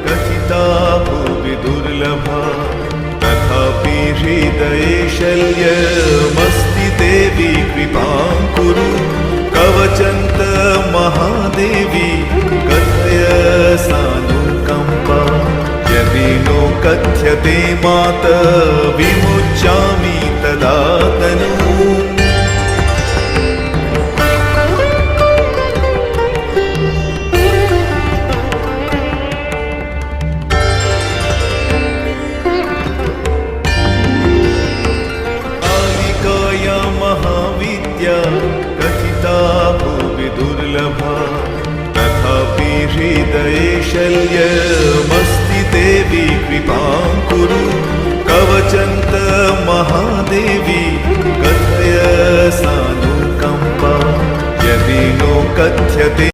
कथिता भुवि दुर्लभा तथापि हृदये शल्यमस्ति देवी कृपां कुरु कवचन्त महादेवी कथय सानुकम्पा यदि नो कथ्यते मात विमुच्यामि तदा तनूम् महाविद्या कथिता भुवि दुर्लभा तथापि हृदये शल्यमस्ति देवी कृपां कुरु कवचन्त महादेवी कथय सानुकम्पा यदि नो कथ्यते